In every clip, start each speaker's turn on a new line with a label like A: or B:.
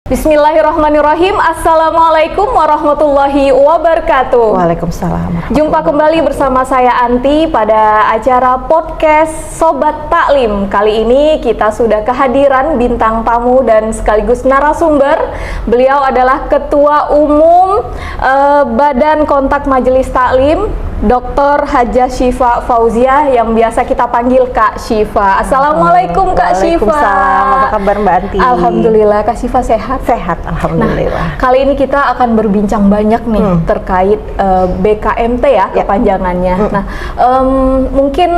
A: Bismillahirrahmanirrahim. Assalamualaikum warahmatullahi wabarakatuh.
B: Waalaikumsalam.
A: Jumpa kembali bersama saya Anti pada acara podcast Sobat Taklim. Kali ini kita sudah kehadiran bintang tamu dan sekaligus narasumber. Beliau adalah Ketua Umum Badan Kontak Majelis Taklim, Dr. Hajah Syifa Fauziah, yang biasa kita panggil Kak Syifa. Assalamualaikum Kak Syifa.
B: Waalaikumsalam. Apa kabar Mbak Anti?
A: Alhamdulillah, Kak Syifa sehat.
B: Sehat, alhamdulillah.
A: Nah, kali ini kita akan berbincang banyak nih terkait BKMT ya, kepanjangannya. Nah, mungkin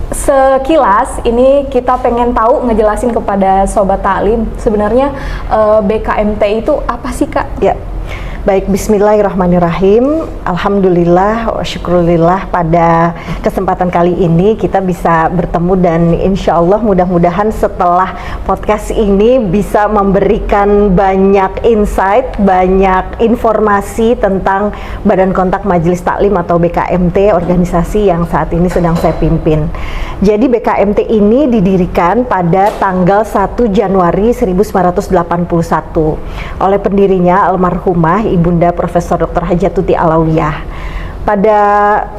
A: sekilas ini kita pengen tahu, ngejelasin kepada Sobat Taklim sebenarnya BKMT itu apa sih, Kak?
B: Ya. Baik, bismillahirrahmanirrahim. Alhamdulillah wa syukurillah, pada kesempatan kali ini kita bisa bertemu dan insya Allah mudah-mudahan setelah podcast ini bisa memberikan banyak insight, banyak informasi tentang Badan Kontak Majelis Taklim atau BKMT, organisasi yang saat ini sedang saya pimpin. Jadi BKMT ini didirikan pada tanggal 1 Januari 1981 oleh pendirinya almarhumah Ibunda Profesor Dr. Hajatuti Alawiyah. Pada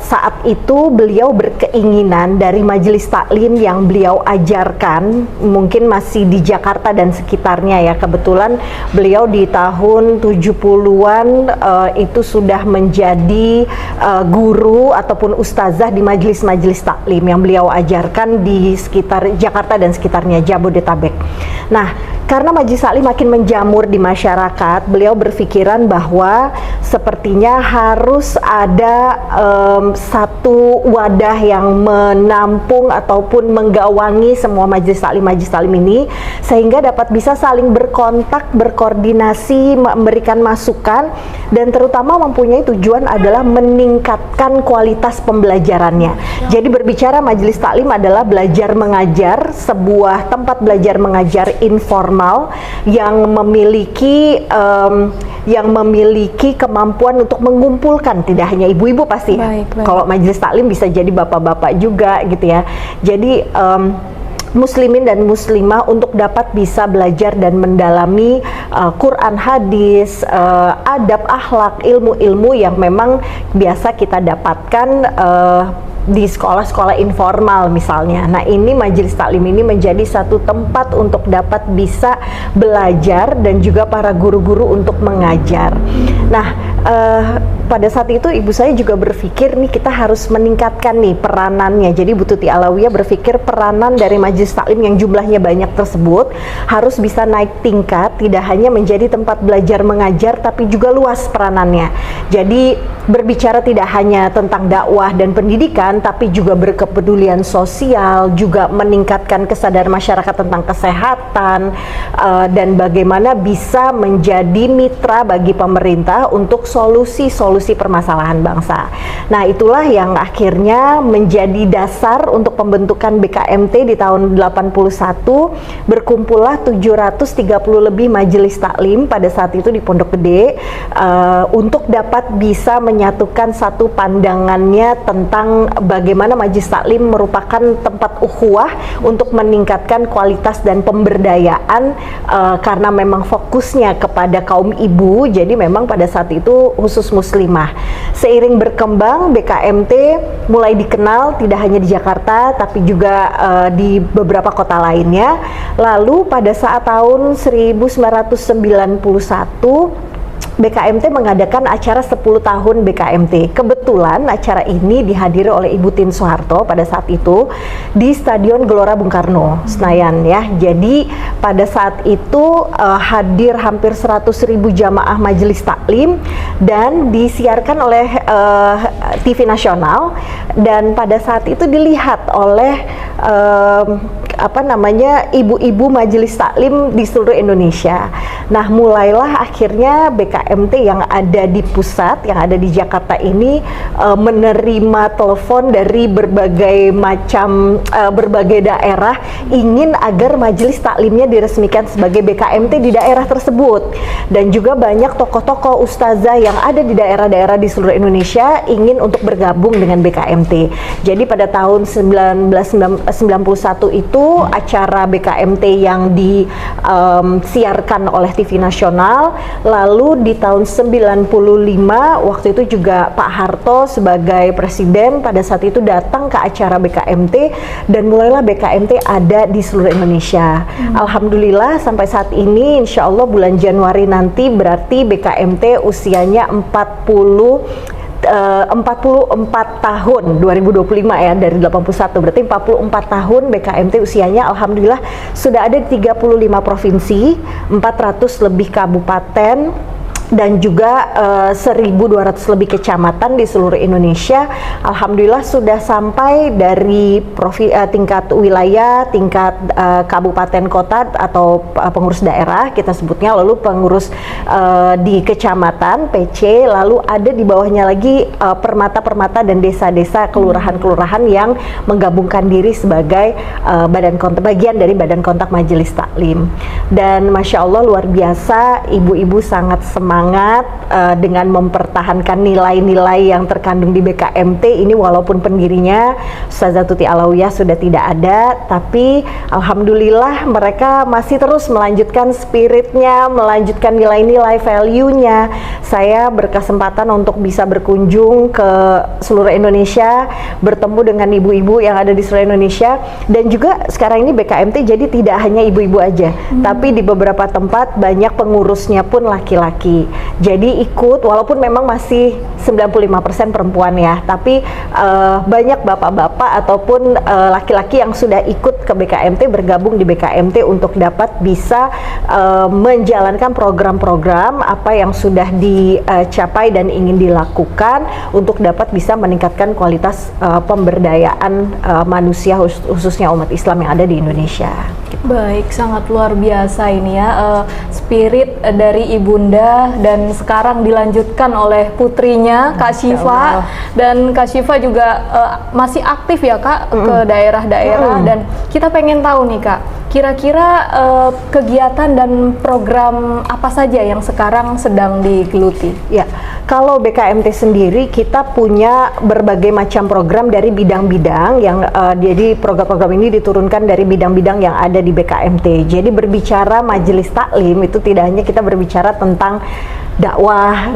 B: saat itu beliau berkeinginan dari majelis taklim yang beliau ajarkan, mungkin masih di Jakarta dan sekitarnya ya, kebetulan beliau di tahun 70-an itu sudah menjadi guru ataupun ustazah di majelis-majelis taklim yang beliau ajarkan di sekitar Jakarta dan sekitarnya, Jabodetabek. Nah, karena majelis taklim makin menjamur di masyarakat, beliau berpikiran bahwa sepertinya harus ada satu wadah yang menampung ataupun menggawangi semua majelis taklim ini, sehingga dapat bisa saling berkontak, berkoordinasi, memberikan masukan, dan terutama mempunyai tujuan adalah meningkatkan kualitas pembelajarannya. Jadi berbicara majelis taklim adalah belajar mengajar, sebuah tempat belajar mengajar informal yang memiliki kemampuan untuk mengumpulkan tidak hanya ibu-ibu pasti.
A: Baik.
B: Kalau majelis taklim bisa jadi bapak-bapak juga gitu ya. Jadi muslimin dan muslimah untuk dapat bisa belajar dan mendalami Quran, hadis, adab, akhlak, ilmu-ilmu yang memang biasa kita dapatkan di sekolah-sekolah informal misalnya. Nah, ini majelis taklim ini menjadi satu tempat untuk dapat bisa belajar dan juga para guru-guru untuk mengajar. Nah, pada saat itu ibu saya juga berpikir nih, kita harus meningkatkan nih peranannya. Jadi Bu Tuti Alawiyah berpikir peranan dari majelis taklim yang jumlahnya banyak tersebut harus bisa naik tingkat, tidak hanya menjadi tempat belajar mengajar tapi juga luas peranannya. Jadi berbicara tidak hanya tentang dakwah dan pendidikan, tapi juga berkepedulian sosial, juga meningkatkan kesadaran masyarakat tentang kesehatan, dan bagaimana bisa menjadi mitra bagi pemerintah untuk solusi-solusi permasalahan bangsa. Nah, itulah yang akhirnya menjadi dasar untuk pembentukan BKMT di tahun 81. Berkumpullah 730 lebih majelis taklim pada saat itu di Pondok Gede, untuk dapat bisa menyatukan satu pandangannya tentang bagaimana majelis taklim merupakan tempat ukhuwah untuk meningkatkan kualitas dan pemberdayaan, karena memang fokusnya kepada kaum ibu. Jadi memang pada saat itu khusus muslimah. Seiring berkembang, BKMT mulai dikenal tidak hanya di Jakarta tapi juga di beberapa kota lainnya. Lalu pada saat tahun 1991 BKMT mengadakan acara 10 tahun BKMT. Kebetulan acara ini dihadiri oleh Ibu Tien Soeharto pada saat itu di Stadion Gelora Bung Karno, Senayan ya. Jadi pada saat itu hadir hampir 100.000 jamaah majelis taklim dan disiarkan oleh TV nasional, dan pada saat itu dilihat oleh ibu-ibu majelis taklim di seluruh Indonesia. Nah, mulailah akhirnya BKMT yang ada di pusat, yang ada di Jakarta ini menerima telepon dari berbagai macam berbagai daerah ingin agar majelis taklimnya diresmikan sebagai BKMT di daerah tersebut. Dan juga banyak tokoh-tokoh ustazah yang ada di daerah-daerah di seluruh Indonesia ingin untuk bergabung dengan BKMT. Jadi pada tahun 1991 itu satu acara BKMT yang disiarkan oleh TV nasional. Lalu di tahun 95 waktu itu juga Pak Harto sebagai presiden pada saat itu datang ke acara BKMT dan mulailah BKMT ada di seluruh Indonesia. Alhamdulillah sampai saat ini insya Allah bulan Januari nanti berarti BKMT usianya 44 tahun 2025 ya, dari 81 berarti 44 tahun BKMT usianya. Alhamdulillah sudah ada di 35 provinsi, 400 lebih kabupaten dan juga 1.200 lebih kecamatan di seluruh Indonesia. Alhamdulillah sudah sampai dari tingkat wilayah, tingkat kabupaten kota atau pengurus daerah kita sebutnya, lalu pengurus di kecamatan PC, lalu ada di bawahnya lagi permata-permata dan desa-desa, kelurahan-kelurahan yang menggabungkan diri sebagai bagian dari badan kontak majelis taklim. Dan Masya Allah luar biasa, ibu-ibu sangat semangat dengan mempertahankan nilai-nilai yang terkandung di BKMT ini, walaupun pendirinya Ustazah Tuti Alawiyah sudah tidak ada, tapi Alhamdulillah mereka masih terus melanjutkan spiritnya, melanjutkan nilai-nilai value-nya. Saya berkesempatan untuk bisa berkunjung ke seluruh Indonesia, bertemu dengan ibu-ibu yang ada di seluruh Indonesia, dan juga sekarang ini BKMT jadi tidak hanya ibu-ibu aja, tapi di beberapa tempat banyak pengurusnya pun laki-laki. Jadi ikut, walaupun memang masih 95% perempuan ya, tapi banyak bapak-bapak ataupun laki-laki yang sudah ikut ke BKMT, bergabung di BKMT untuk dapat bisa menjalankan program-program apa yang sudah dicapai dan ingin dilakukan untuk dapat bisa meningkatkan kualitas pemberdayaan manusia, khususnya umat Islam yang ada di Indonesia.
A: Baik, sangat luar biasa ini ya, spirit dari ibunda, dan sekarang dilanjutkan oleh putrinya Kak Syifa, dan Kak Syifa juga masih aktif ya Kak ke daerah-daerah, dan kita pengen tahu nih Kak, kira-kira kegiatan dan program apa saja yang sekarang sedang digeluti?
B: Ya, kalau BKMT sendiri kita punya berbagai macam program dari bidang-bidang yang jadi program-program ini diturunkan dari bidang-bidang yang ada di BKMT. Jadi berbicara majelis taklim itu tidak hanya kita berbicara tentang dakwah,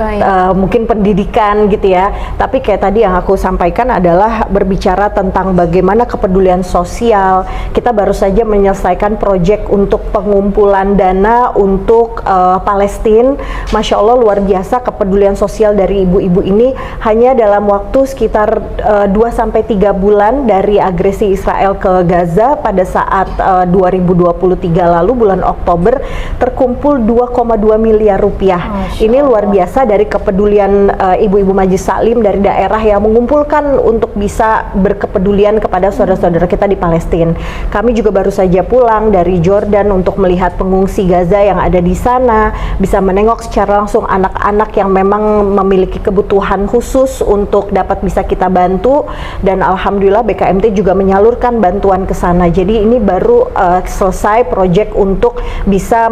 B: mungkin pendidikan gitu ya, tapi kayak tadi yang aku sampaikan adalah berbicara tentang bagaimana kepedulian sosial. Kita baru saja menyelesaikan proyek untuk pengumpulan dana untuk Palestina. Masya Allah luar biasa kepedulian sosial dari ibu-ibu ini. Hanya dalam waktu sekitar 2-3 bulan dari agresi Israel ke Gaza pada saat 2023 lalu bulan Oktober terkumpul 2,2 miliar rupiah. Ini luar biasa dari kepedulian ibu-ibu majelis taklim dari daerah yang mengumpulkan untuk bisa berkepedulian kepada saudara-saudara kita di Palestina. Kami juga baru saja pulang dari Jordan untuk melihat pengungsi Gaza yang ada di sana, bisa menengok secara langsung anak-anak yang memang memiliki kebutuhan khusus untuk dapat bisa kita bantu, dan alhamdulillah BKMT juga menyalurkan bantuan ke sana. Jadi ini baru selesai proyek untuk bisa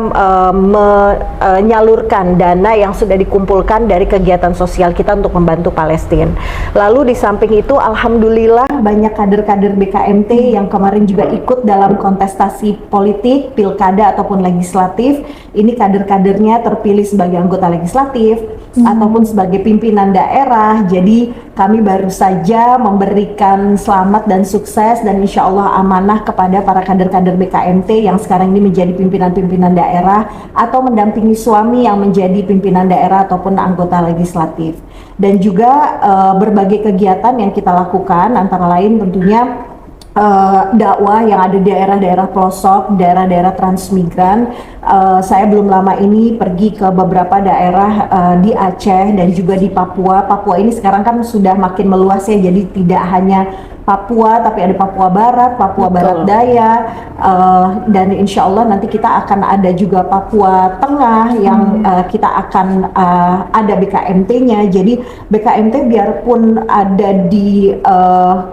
B: menyalurkan dana yang sudah dikumpulkan dari kegiatan sosial kita untuk membantu Palestina. Lalu di samping itu alhamdulillah banyak kader-kader BKMT yang kemarin juga ikut dalam kontestasi politik, pilkada ataupun legislatif. Ini kader-kadernya terpilih sebagai anggota legislatif ataupun sebagai pimpinan daerah. Jadi kami baru saja memberikan selamat dan sukses dan insya Allah amanah kepada para kader-kader BKMT yang sekarang ini menjadi pimpinan-pimpinan daerah atau mendampingi suami yang menjadi pimpinan daerah ataupun anggota legislatif. Dan juga berbagai kegiatan yang kita lakukan, antara lain tentunya dakwah yang ada di daerah-daerah pelosok, daerah-daerah transmigran. Saya belum lama ini pergi ke beberapa daerah di Aceh dan juga di Papua. Papua ini sekarang kan sudah makin meluas ya, jadi tidak hanya Papua, tapi ada Papua Barat, Papua Barat Daya, dan insya Allah nanti kita akan ada juga Papua Tengah yang kita akan ada BKMT-nya. Jadi BKMT biarpun ada di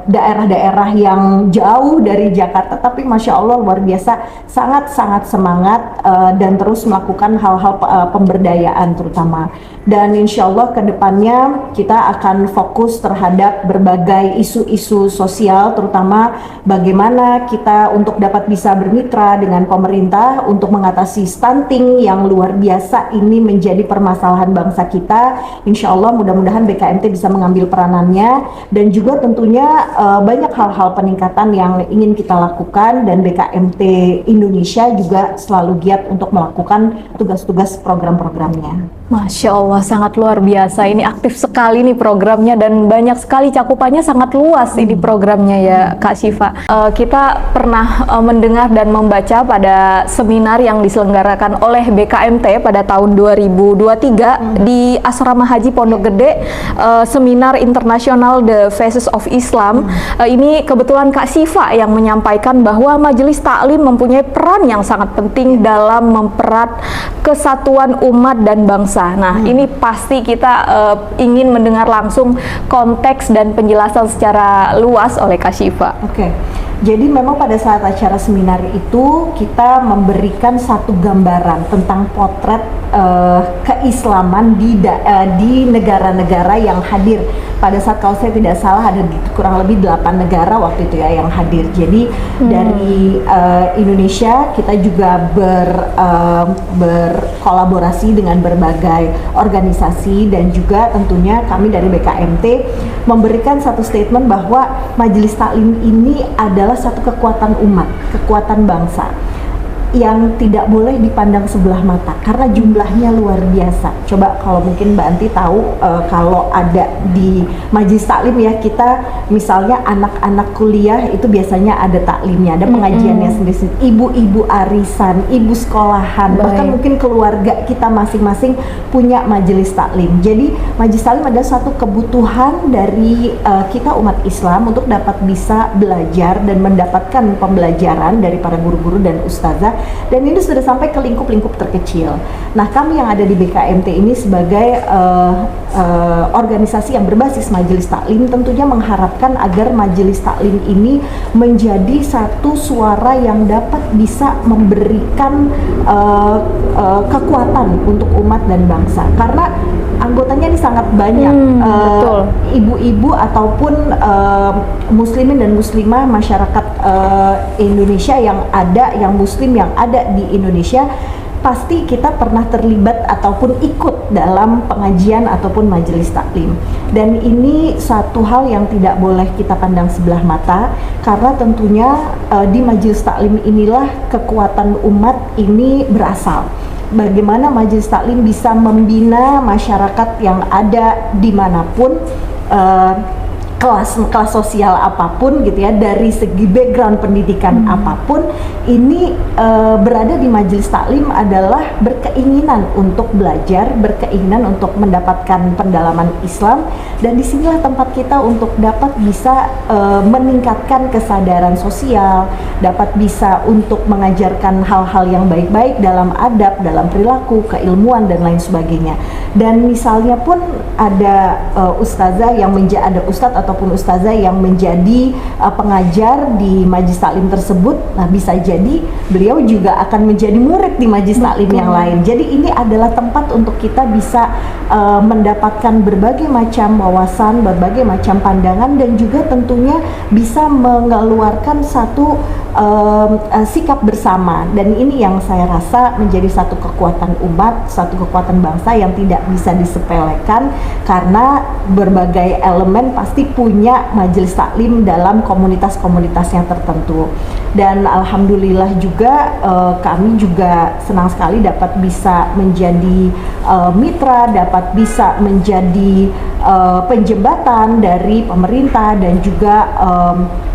B: daerah-daerah yang jauh dari Jakarta, tapi Masya Allah luar biasa, sangat-sangat semangat dan terus melakukan hal-hal pemberdayaan terutama. Dan insya Allah kedepannya kita akan fokus terhadap berbagai isu-isu sosial, terutama bagaimana kita untuk dapat bisa bermitra dengan pemerintah untuk mengatasi stunting yang luar biasa ini menjadi permasalahan bangsa kita. Insya Allah mudah-mudahan BKMT bisa mengambil peranannya, dan juga tentunya banyak hal-hal peningkatan yang ingin kita lakukan, dan BKMT Indonesia juga selalu giat untuk melakukan tugas-tugas program-programnya.
A: Masya Allah, sangat luar biasa. Ini aktif sekali nih programnya, dan banyak sekali cakupannya, sangat luas ini programnya ya Kak Syifa. Kita pernah mendengar dan membaca pada seminar yang diselenggarakan oleh BKMT pada tahun 2023 di Asrama Haji Pondok Gede, seminar internasional The Faces of Islam. Ini kebetulan Kak Syifa yang menyampaikan bahwa Majelis Taklim mempunyai peran yang sangat penting dalam mempererat kesatuan umat dan bangsa. Nah, ini pasti kita ingin mendengar langsung konteks dan penjelasan secara luas oleh Kak Syifa.
B: Oke. Jadi memang pada saat acara seminar itu kita memberikan satu gambaran tentang potret keislaman di negara-negara yang hadir. Pada saat, kalau saya tidak salah, ada kurang lebih 8 negara waktu itu ya yang hadir. Jadi dari Indonesia kita juga berkolaborasi dengan berbagai organisasi, dan juga tentunya kami dari BKMT memberikan satu statement bahwa Majelis Taklim ini adalah satu kekuatan umat, kekuatan bangsa yang tidak boleh dipandang sebelah mata karena jumlahnya luar biasa. Coba kalau mungkin Mbak Anti tahu, kalau ada di Majelis Taklim ya, kita misalnya anak-anak kuliah itu biasanya ada taklimnya, ada pengajiannya sendiri, ibu-ibu arisan, ibu sekolahan, bahkan mungkin keluarga kita masing-masing punya Majelis Taklim. Jadi Majelis Taklim adalah satu kebutuhan dari kita umat Islam untuk dapat bisa belajar dan mendapatkan pembelajaran dari para guru-guru dan ustazah, dan ini sudah sampai ke lingkup-lingkup terkecil. Nah, kami yang ada di BKMT ini sebagai organisasi yang berbasis Majelis Taklim tentunya mengharapkan agar Majelis Taklim ini menjadi satu suara yang dapat bisa memberikan kekuatan untuk umat dan bangsa, karena anggotanya ini sangat banyak, ibu-ibu ataupun muslimin dan muslimah masyarakat Indonesia yang ada, yang muslim yang ada di Indonesia, pasti kita pernah terlibat ataupun ikut dalam pengajian ataupun majelis taklim. Dan ini satu hal yang tidak boleh kita pandang sebelah mata, karena tentunya di majelis taklim inilah kekuatan umat ini berasal. Bagaimana majelis taklim bisa membina masyarakat yang ada dimanapun, kelas sosial apapun gitu ya, dari segi background pendidikan apapun, ini berada di majelis taklim adalah berkeinginan untuk belajar, berkeinginan untuk mendapatkan pendalaman Islam, dan disinilah tempat kita untuk dapat bisa meningkatkan kesadaran sosial, dapat bisa untuk mengajarkan hal-hal yang baik-baik dalam adab, dalam perilaku, keilmuan dan lain sebagainya. Dan misalnya pun ada ustazah yang ada ustadz ataupun ustazah yang menjadi pengajar di majelis taklim tersebut, nah bisa jadi beliau juga akan menjadi murid di majelis taklim yang lain. Jadi ini adalah tempat untuk kita bisa mendapatkan berbagai macam wawasan, berbagai macam pandangan, dan juga tentunya bisa mengeluarkan satu sikap bersama. Dan ini yang saya rasa menjadi satu kekuatan umat, satu kekuatan bangsa yang tidak bisa disepelekan, karena berbagai elemen pasti punya majelis taklim dalam komunitas-komunitasnya tertentu. Dan alhamdulillah juga kami juga senang sekali dapat bisa menjadi mitra, dapat bisa menjadi penjembatan dari pemerintah dan juga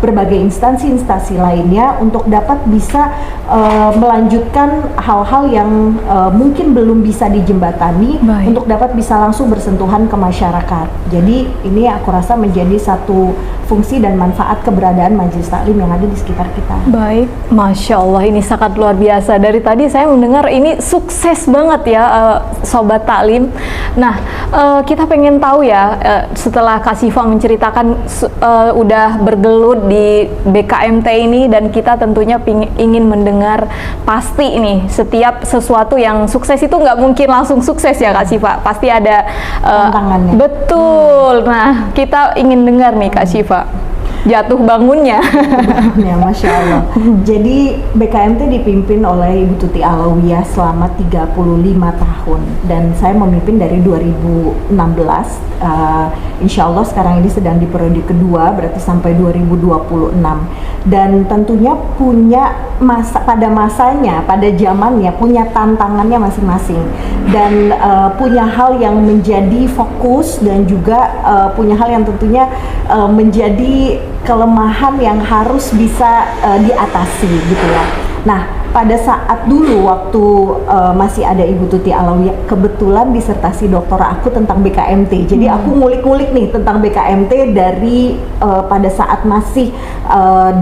B: berbagai instansi-instansi lainnya untuk dapat bisa melanjutkan hal-hal yang mungkin belum bisa dijembatani, untuk dapat bisa langsung bersentuhan ke masyarakat. Jadi ini aku rasa menjadi satu fungsi dan manfaat keberadaan majelis taklim yang ada di sekitar kita.
A: Baik, Masya Allah, ini sangat luar biasa. Dari tadi saya mendengar ini sukses banget ya, Sobat Taklim. Nah, kita pengen tahu ya, setelah Kak Syifa menceritakan udah bergelut di BKMT ini, dan kita tentunya ingin mendengar pasti ini setiap sesuatu yang sukses itu nggak mungkin langsung sukses ya Kak Syifa, pasti ada
B: tantangannya.
A: Betul. Nah, kita ingin dengar nih Kak Syifa. jatuh bangunnya.
B: Ya, Masya Allah. Jadi BKMT dipimpin oleh Ibu Tuti Alawiyah selama 35 tahun dan saya memimpin dari 2016. Insya Allah sekarang ini sedang di periode kedua, berarti sampai 2026. Dan tentunya punya pada masanya, pada zamannya punya tantangannya masing-masing dan punya hal yang menjadi fokus dan juga punya hal yang tentunya menjadi kelemahan yang harus bisa diatasi gitu ya. Nah, pada saat dulu waktu masih ada Ibu Tuti Alawiyah, kebetulan disertasi doktora aku tentang BKMT. Jadi aku ngulik-ngulik nih tentang BKMT dari pada saat masih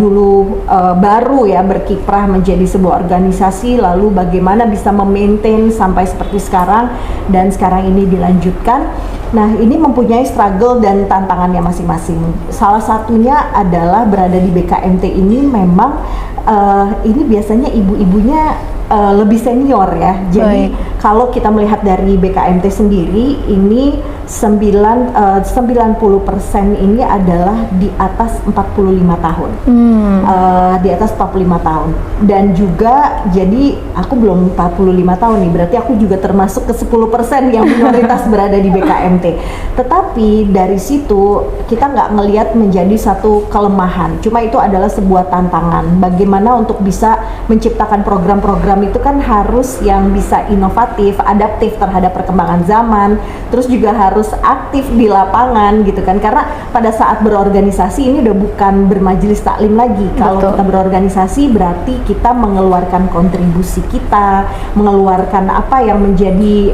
B: dulu baru ya berkiprah menjadi sebuah organisasi, lalu bagaimana bisa memaintain sampai seperti sekarang dan sekarang ini dilanjutkan. Nah, ini mempunyai struggle dan tantangannya masing-masing. Salah satunya adalah berada di BKMT ini memang ini biasanya ibu-ibunya lebih senior ya. Jadi kalau kita melihat dari BKMT sendiri ini 90% ini adalah di atas 45 tahun. Di atas 45 tahun. Dan juga jadi aku belum 45 tahun nih, berarti aku juga termasuk ke 10% yang minoritas berada di BKMT. Tetapi dari situ kita nggak ngelihat menjadi satu kelemahan. Cuma itu adalah sebuah tantangan. Bagaimana untuk bisa menciptakan program-program itu kan harus yang bisa inovatif, adaptif terhadap perkembangan zaman, terus juga harus aktif di lapangan gitu kan, karena pada saat berorganisasi ini udah bukan bermajelis taklim lagi. Kalau kita berorganisasi berarti kita mengeluarkan kontribusi kita, mengeluarkan apa yang menjadi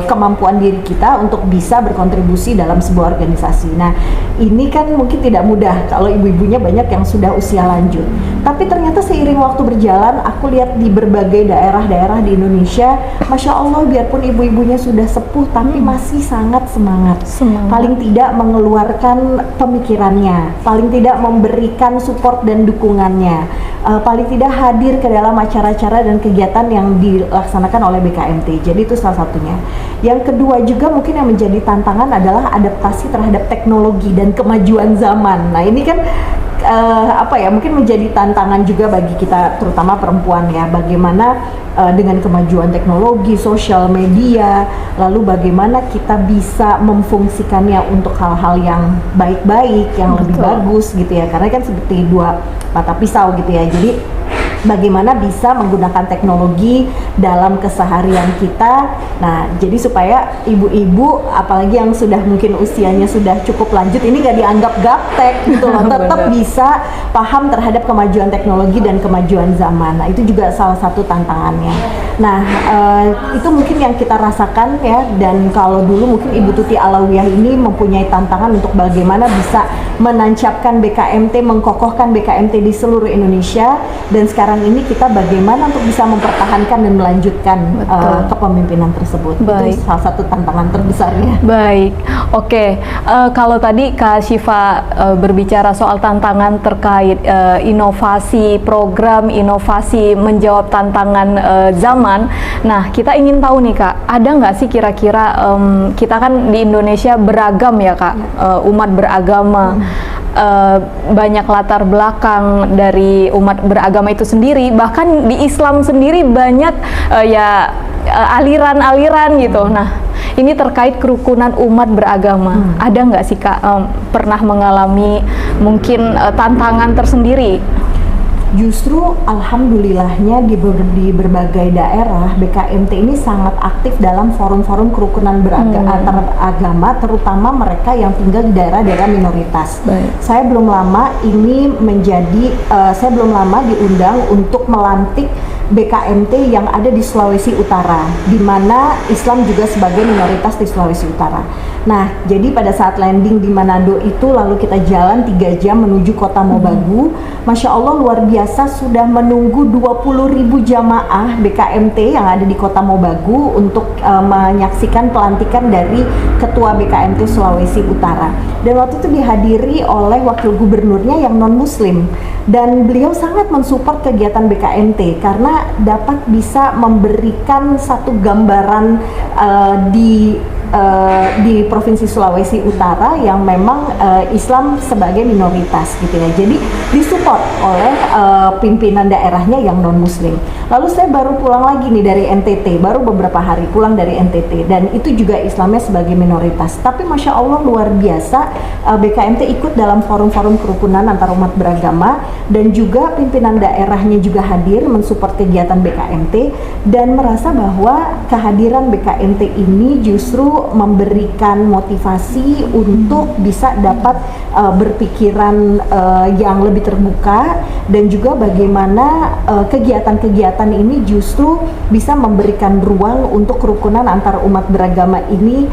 B: kemampuan diri kita untuk bisa berkontribusi dalam sebuah organisasi. Nah, ini kan mungkin tidak mudah kalau ibu-ibunya banyak yang sudah usia lanjut. Tapi ternyata seiring waktu berjalan, aku lihat di berbagai daerah-daerah di Indonesia, Masya Allah, biarpun ibu-ibunya sudah sepuh, tapi masih sangat semangat. Paling tidak mengeluarkan pemikirannya, paling tidak memberikan support dan dukungannya, paling tidak hadir ke dalam acara-acara dan kegiatan yang dilaksanakan oleh BKMT. Jadi itu salah satunya. Yang kedua juga mungkin yang menjadi tantangan adalah adaptasi terhadap teknologi dan kemajuan zaman. Nah, ini kan mungkin menjadi tantangan juga bagi kita terutama perempuan ya, bagaimana dengan kemajuan teknologi, sosial media, lalu bagaimana kita bisa memfungsikannya untuk hal-hal yang baik-baik, yang lebih bagus gitu ya, karena kan seperti dua mata pisau gitu ya. Jadi bagaimana bisa menggunakan teknologi dalam keseharian kita. Nah, jadi supaya ibu-ibu apalagi yang sudah mungkin usianya sudah cukup lanjut ini nggak dianggap gaptek gitu loh, tetap bisa paham terhadap kemajuan teknologi dan kemajuan zaman. Nah, itu juga salah satu tantangannya. Nah, itu mungkin yang kita rasakan ya, dan kalau dulu mungkin Ibu Tuti Alawiyah ini mempunyai tantangan untuk bagaimana bisa menancapkan BKMT, mengkokohkan BKMT di seluruh Indonesia, dan sekarang ini kita bagaimana untuk bisa mempertahankan dan melanjutkan kepemimpinan tersebut. Itu salah satu tantangan terbesarnya.
A: Baik, oke. Kalau tadi Kak Syifa berbicara soal tantangan terkait inovasi program, inovasi menjawab tantangan zaman. Nah, kita ingin tahu nih Kak, ada nggak sih kira-kira kita kan di Indonesia beragam ya Kak, umat beragama. Banyak latar belakang dari umat beragama itu sendiri, bahkan di Islam sendiri banyak aliran-aliran gitu. Nah, ini terkait kerukunan umat beragama. Ada nggak sih Kak pernah mengalami mungkin tantangan tersendiri?
B: Justru alhamdulillahnya di berbagai daerah BKMT ini sangat aktif dalam forum-forum kerukunan antar agama, terutama mereka yang tinggal di daerah-daerah minoritas. Saya belum lama diundang untuk melantik BKMT yang ada di Sulawesi Utara, di mana Islam juga sebagai minoritas di Sulawesi Utara. Nah, jadi pada saat landing di Manado itu, lalu kita jalan 3 jam menuju kota Mobagu. Masya Allah, luar biasa, sudah menunggu 20.000 jamaah BKMT yang ada di kota Mobagu untuk menyaksikan pelantikan dari Ketua BKMT Sulawesi Utara. Dan waktu itu dihadiri oleh wakil gubernurnya yang non-muslim, dan beliau sangat mensupport kegiatan BKMT karena dapat bisa memberikan satu gambaran di di Provinsi Sulawesi Utara yang memang Islam sebagai minoritas gitu ya. Jadi disupport oleh pimpinan daerahnya yang non Muslim. Lalu saya baru pulang lagi nih dari NTT, baru beberapa hari pulang dari NTT, dan itu juga Islamnya sebagai minoritas. Tapi Masya Allah luar biasa, BKMT ikut dalam forum-forum kerukunan antar umat beragama, dan juga pimpinan daerahnya juga hadir mensupport kegiatan BKMT, dan merasa bahwa kehadiran BKMT ini justru memberikan motivasi untuk bisa dapat berpikiran yang lebih terbuka, dan juga bagaimana kegiatan-kegiatan ini justru bisa memberikan ruang untuk kerukunan antar umat beragama ini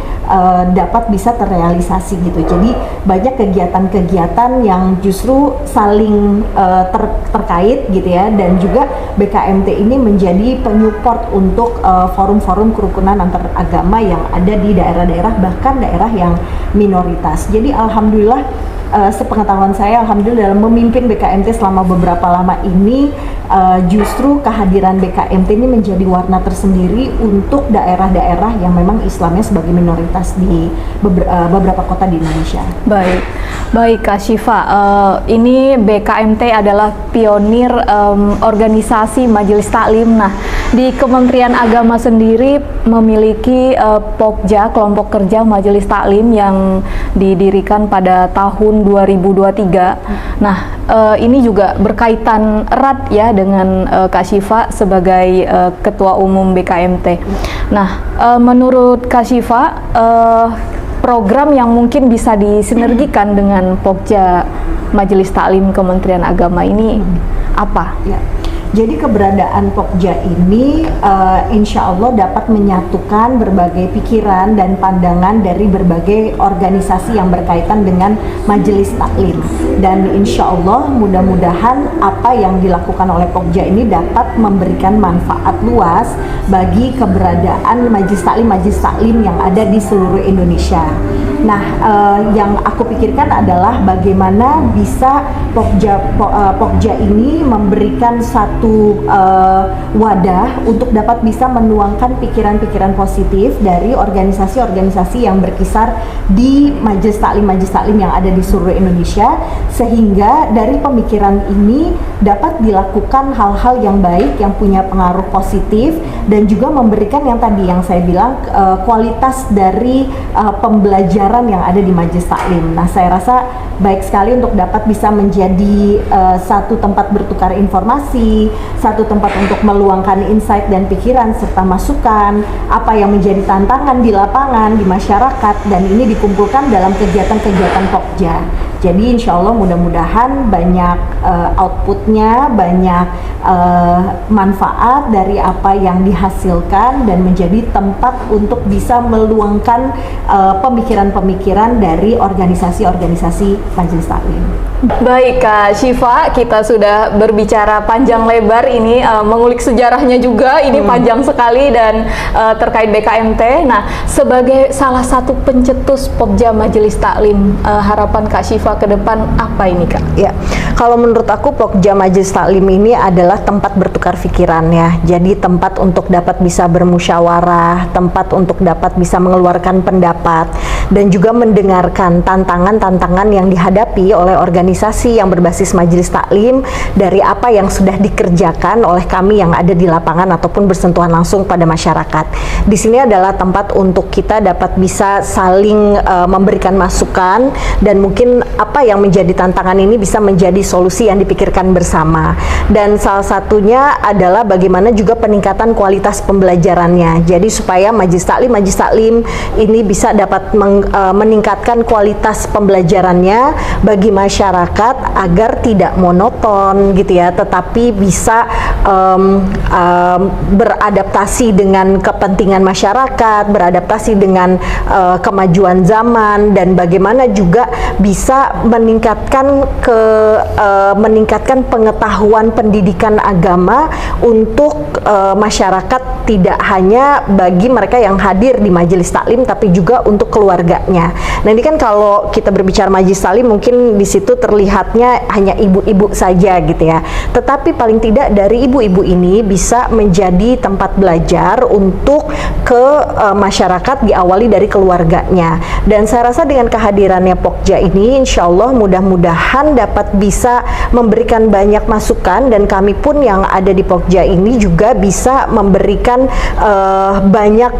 B: dapat bisa terrealisasi gitu. Jadi banyak kegiatan-kegiatan yang justru saling terkait gitu ya, dan juga BKMT ini menjadi penyupport untuk forum-forum kerukunan antar agama yang ada di daerah-daerah, bahkan daerah yang minoritas. Jadi alhamdulillah, sepengetahuan saya, alhamdulillah dalam memimpin BKMT selama beberapa lama ini, justru kehadiran BKMT ini menjadi warna tersendiri untuk daerah-daerah yang memang Islamnya sebagai minoritas di beberapa kota di Indonesia.
A: Baik Kak Syifa, ini BKMT adalah pionir organisasi Majelis Taklim. Nah, di Kementerian Agama sendiri memiliki Pokja, kelompok kerja Majelis Taklim, yang didirikan pada tahun 2023. Nah, ini juga berkaitan erat ya dengan Kak Syifa sebagai Ketua Umum BKMT. Nah, menurut Kak Syifa, program yang mungkin bisa disinergikan dengan Pokja Majelis Taklim Kementerian Agama ini apa?
B: Ya. Jadi keberadaan Pokja ini insya Allah dapat menyatukan berbagai pikiran dan pandangan dari berbagai organisasi yang berkaitan dengan Majelis Taklim, dan insya Allah mudah-mudahan apa yang dilakukan oleh Pokja ini dapat memberikan manfaat luas bagi keberadaan Majelis Taklim yang ada di seluruh Indonesia. Nah, yang aku pikirkan adalah bagaimana bisa Pokja ini memberikan satu wadah untuk dapat bisa menuangkan pikiran-pikiran positif dari organisasi-organisasi yang berkisar di Majelis Taklim yang ada di seluruh Indonesia, sehingga dari pemikiran ini dapat dilakukan hal-hal yang baik yang punya pengaruh positif, dan juga memberikan yang tadi yang saya bilang kualitas dari pembelajaran yang ada di Majelis Taklim. Nah, saya rasa baik sekali untuk dapat bisa menjadi satu tempat bertukar informasi, satu tempat untuk meluangkan insight dan pikiran serta masukan apa yang menjadi tantangan di lapangan, di masyarakat, dan ini dikumpulkan dalam kegiatan-kegiatan Pokja. Jadi insya Allah mudah-mudahan banyak outputnya, banyak manfaat dari apa yang dihasilkan, dan menjadi tempat untuk bisa meluangkan pemikiran-pemikiran dari organisasi-organisasi Majelis Taklim.
A: Baik Kak Syifa, kita sudah berbicara panjang lebar ini, mengulik sejarahnya juga, ini panjang sekali, dan terkait BKMT. Nah, sebagai salah satu pencetus Pokja Majelis Taklim, harapan Kak Syifa ke depan apa ini Kak?
B: Ya, kalau menurut aku Pokja Majelis Taklim ini adalah tempat bertukar pikiran ya. Jadi tempat untuk dapat bisa bermusyawarah, tempat untuk dapat bisa mengeluarkan pendapat, dan juga mendengarkan tantangan-tantangan yang dihadapi oleh organisasi yang berbasis Majelis Taklim dari apa yang sudah dikerjakan oleh kami yang ada di lapangan ataupun bersentuhan langsung pada masyarakat. Di sini adalah tempat untuk kita dapat bisa saling memberikan masukan, dan mungkin apa yang menjadi tantangan ini bisa menjadi solusi yang dipikirkan bersama. Dan salah satunya adalah bagaimana juga peningkatan kualitas pembelajarannya. Jadi supaya Majelis Taklim ini bisa dapat meningkatkan kualitas pembelajarannya bagi masyarakat agar tidak monoton gitu ya, tetapi bisa beradaptasi dengan kepentingan masyarakat, beradaptasi dengan kemajuan zaman, dan bagaimana juga bisa meningkatkan pengetahuan pendidikan agama untuk masyarakat, tidak hanya bagi mereka yang hadir di Majelis Taklim tapi juga untuk keluarganya. Nah, ini kan kalau kita berbicara Majelis Taklim mungkin di situ terlihatnya hanya ibu-ibu saja gitu ya. Tetapi paling tidak dari ibu ibu-ibu ini bisa menjadi tempat belajar untuk ke masyarakat, diawali dari keluarganya. Dan saya rasa dengan kehadirannya Pokja ini, insya Allah mudah-mudahan dapat bisa memberikan banyak masukan, dan kami pun yang ada di Pokja ini juga bisa memberikan banyak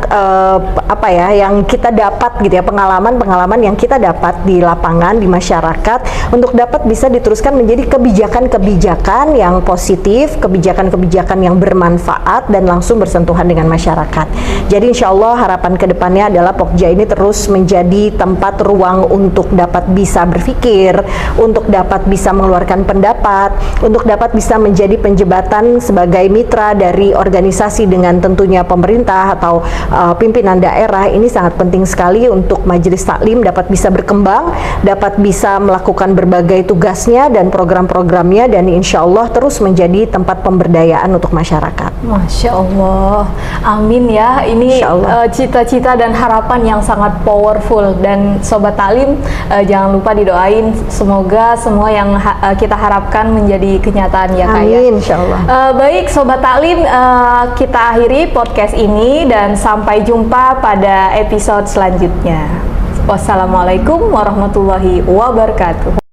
B: apa ya yang kita dapat gitu ya, pengalaman-pengalaman yang kita dapat di lapangan, di masyarakat, untuk dapat bisa diteruskan menjadi kebijakan-kebijakan yang positif, kebijakan-kebijakan yang bermanfaat dan langsung bersentuhan dengan masyarakat. Jadi insya Allah harapan kedepannya adalah Pokja ini terus menjadi tempat ruang untuk dapat bisa berpikir, untuk dapat bisa mengeluarkan pendapat, untuk dapat bisa menjadi penjembatan sebagai mitra dari organisasi dengan tentunya pemerintah atau pimpinan daerah. Ini sangat penting sekali untuk Majelis Taklim dapat bisa berkembang, dapat bisa melakukan berbagai tugasnya dan program-programnya, dan insya Allah terus menjadi tempat pemberdayaan untuk masyarakat.
A: Masya Allah, amin ya. Ini cita-cita dan harapan yang sangat powerful, dan Sobat Taklim jangan lupa didoain semoga semua yang kita harapkan menjadi kenyataan ya Kak.
B: Amin, insya Allah.
A: Baik Sobat Taklim, kita akhiri podcast ini dan sampai jumpa pada episode selanjutnya. Wassalamualaikum warahmatullahi wabarakatuh.